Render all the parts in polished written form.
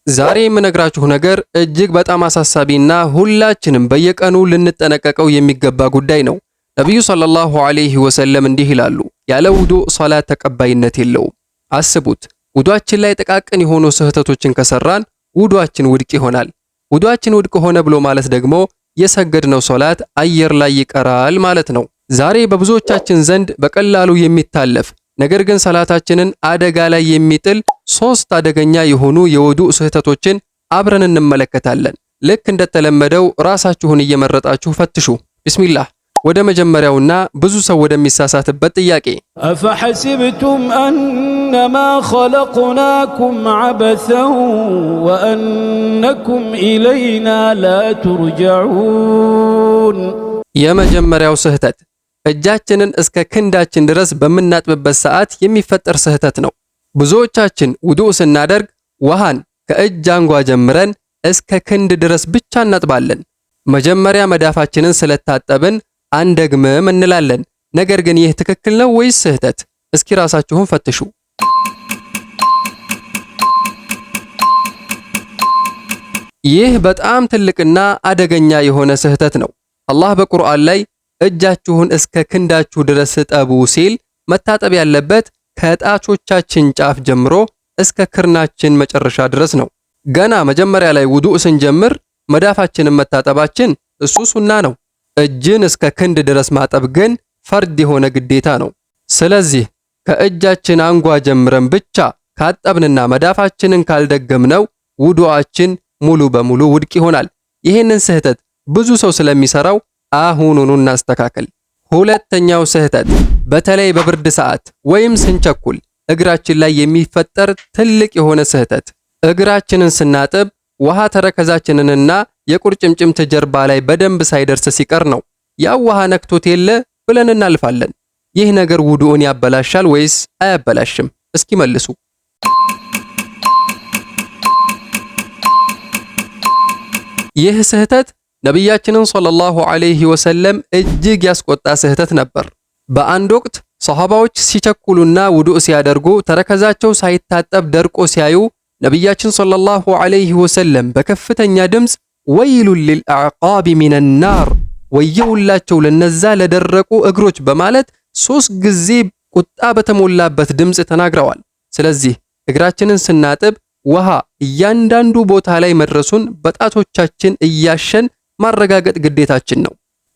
ዛሬ የምነግራችሁ ነገር እጅግ በጣም አሳሳቢና ሁላችንም በየቀኑ ልንጠነቀቀው የሚገባ ጉዳይ ነው። ነብዩ ሰለላሁ ዐለይሂ ወሰለም እንዲህ ይላሉ፣ ያለ ውዱእ ሶላት ተቀባይነት የለውም። አስቡት፣ ውዱአችን ላይ ጥቃቅን የሆኑ ስህተቶችን ከሰራን ውዱአችን ውድቅ ይሆናል። ውዱአችን ውድቅ ሆነ ብሎ ማለት ደግሞ የሰገድነው ሶላት አየር ላይ ይቀራል ማለት ነው። ዛሬ በብዙዎቻችን ዘንድ በቀላሉ የሚታለፍ ነገር ግን ሰላታችንን አደጋ ላይ የሚጥል ሶስት አደገኛ የሆኑ የውዱእ ስህተቶችን አብረን እንመለከታለን። ልክ እንደተለመደው ራሳችሁን እየመረጣችሁ ፈትሹ። ቢስሚላህ። ወደ መጀመሪያውና ብዙ ሰው ወደሚሳሳትበት ጥያቄ አፈሐሲብቱም አነማ ኸለቅናኩም ዐበሰን ወአነኩም ኢለይና ላ ቱርጀዑን። የመጀመሪያው ስህተት እጃችንን እስከ ክንዳችን ድረስ በምናጥብበት ሰዓት የሚፈጠር ስህተት ነው። ብዙዎቻችን ውዱእ ስናደርግ ውሃን ከእጅ አንጓ ጀምረን እስከ ክንድ ድረስ ብቻ እናጥባለን። መጀመሪያ መዳፋችንን ስለታጠብን አንደግምም እንላለን። ነገር ግን ይህ ትክክል ነው ወይስ ስህተት? እስኪ ራሳችሁን ፈትሹ። ይህ በጣም ትልቅና አደገኛ የሆነ ስህተት ነው። አላህ በቁርአን ላይ እጃችሁን እስከ ክንዳችሁ ድረስ እጠቡ ሲል መታጠብ ያለበት ከጣቶቻችን ጫፍ ጀምሮ እስከ ክርናችን መጨረሻ ድረስ ነው። ገና መጀመሪያ ላይ ውዱእ ስንጀምር መዳፋችንን መታጠባችን እሱ ሱና ነው። እጅን እስከ ክንድ ድረስ ማጠብ ግን ፈርድ የሆነ ግዴታ ነው። ስለዚህ ከእጃችን አንጓ ጀምረን ብቻ ካጠብንና መዳፋችንን ካልደገምነው ውዱአችን ሙሉ በሙሉ ውድቅ ይሆናል። ይህንን ስህተት ብዙ ሰው ስለሚሰራው አሁኑኑ እናስተካክል። ሁለተኛው ስህተት በተለይ በብርድ ሰዓት ወይም ስንቸኩል እግራችን ላይ የሚፈጠር ትልቅ የሆነ ስህተት። እግራችንን ስናጥብ ውሃ ተረከዛችንንና የቁርጭምጭምት ጀርባ ላይ በደንብ ሳይደርስ ሲቀር ነው። ያው ውሃ ነክቶት የለ ብለን እናልፋለን። ይህ ነገር ውዱእን ያበላሻል ወይስ አያበላሽም? እስኪ መልሱ። ይህ ስህተት ነቢያችንን ሰለላሁ ዐለይሂ ወሰለም እጅግ ያስቆጣ ስህተት ነበር። በአንድ ወቅት ሰሃባዎች ሲቸኩሉና ውዱእ ሲያደርጉ ተረከዛቸው ሳይታጠብ ደርቆ ሲያዩ ነቢያችን ሰለላሁ ዐለይሂ ወሰለም በከፍተኛ ድምፅ ወይሉን ሊልአዕቃቢ ሚነናር፣ ወየውላቸው ለነዛ ለደረቁ እግሮች በማለት 3 ጊዜ ቁጣ በተሞላበት ድምፅ ተናግረዋል። ስለዚህ እግራችንን ስናጥብ ውሃ እያንዳንዱ ቦታ ላይ መድረሱን በጣቶቻችን እያሸን ማረጋገጥ ግዴታችን ነው።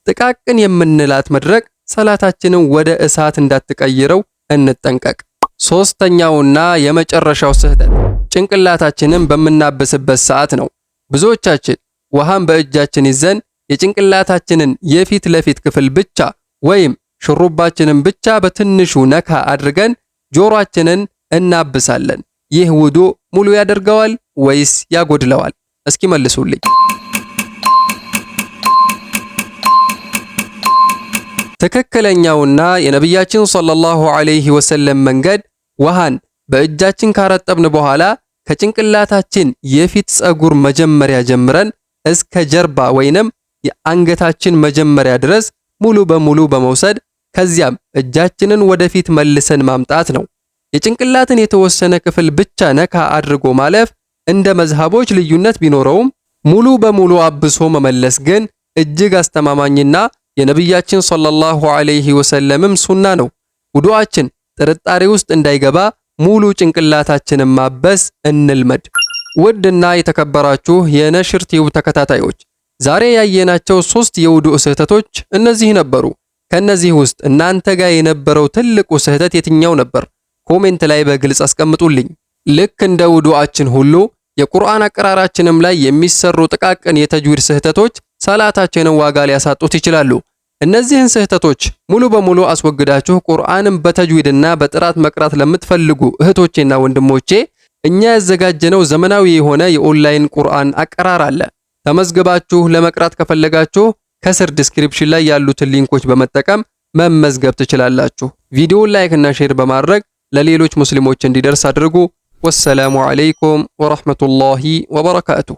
ጥቃቅን የምንላት መድረቅ ሰላታችንን ወደ እሳት እንዳትቀይረው እንጠንቀቅ። ሶስተኛውና የመጨረሻው ስህተት ጭንቅላታችንን በምናብስበት ሰዓት ነው። ብዙዎቻችን ውሃን በእጃችን ይዘን የጭንቅላታችንን የፊት ለፊት ክፍል ብቻ ወይም ሽሩባችንን ብቻ በትንሹ ነካ አድርገን ጆሮአችንን እናብሳለን። ይህ ውዱእ ሙሉ ያደርገዋል ወይስ ያጎድለዋል? እስኪ መልሱልኝ። ትክክለኛውና የነቢያችን ሰለላሁ ዐለይሂ ወሰለም መንገድ ውሃን በእጃችን ካረጠብን በኋላ ከጭንቅላታችን የፊት ፀጉር መጀመሪያ ጀምረን እስከ ጀርባ ወይንም የአንገታችን መጀመሪያ ድረስ ሙሉ በሙሉ በመውሰድ ከዚያም እጃችንን ወደፊት መልሰን ማምጣት ነው። የጭንቅላትን የተወሰነ ክፍል ብቻ ነካ አድርጎ ማለፍ እንደ መዝሃቦች ልዩነት ቢኖረውም ሙሉ በሙሉ አብሶ መመለስ ግን እጅግ አስተማማኝና የነቢያችን ሰለላሁ ዐለይሂ ወሰለምም ሱና ነው። ውዱአችን ጥርጣሬ ውስጥ እንዳይገባ ሙሉ ጭንቅላታችንን ማበስ እንልመድ። ውድና የተከበራችሁ የነሽር ቲዩብ ተከታታዮች ዛሬ ያየናቸው 3 የውዱእ ስህተቶች እነዚህ ነበሩ። ከነዚህ ውስጥ እናንተ ጋር የነበረው ትልቁ ስህተት የትኛው ነበር? ኮሜንት ላይ በግልጽ አስቀምጡልኝ። ልክ እንደ ውዱአችን ሁሉ የቁርአን አቀራራችንም ላይ የሚሰሩ ጥቃቅን የተጅዊድ ስህተቶች ሰላታችንን ዋጋ ሊያሳጡት ይችላሉ። እነዚህን ስህተቶች ሙሉ በሙሉ አስወግዳችሁ ቁርአንን በተጅዊድና በጥራት መቅራት ለምትፈልጉ እህቶቼና ወንድሞቼ እኛ ያዘጋጀነው ዘመናዊ የሆነ የኦንላይን ቁርአን አቀራር አለ። ተመዝግባችሁ ለመቅራት ከፈለጋችሁ ከስር ዲስክሪፕሽን ላይ ያሉትን ሊንኮች በመጠቀም መመዝገብ ትችላላችሁ። ቪዲዮውን ላይክ እና ሼር በማድረግ ለሌሎች ሙስሊሞች እንዲደርስ አድርጉ። ወሰላሙ ዐለይኩም ወራህመቱላሂ ወበረካቱሁ።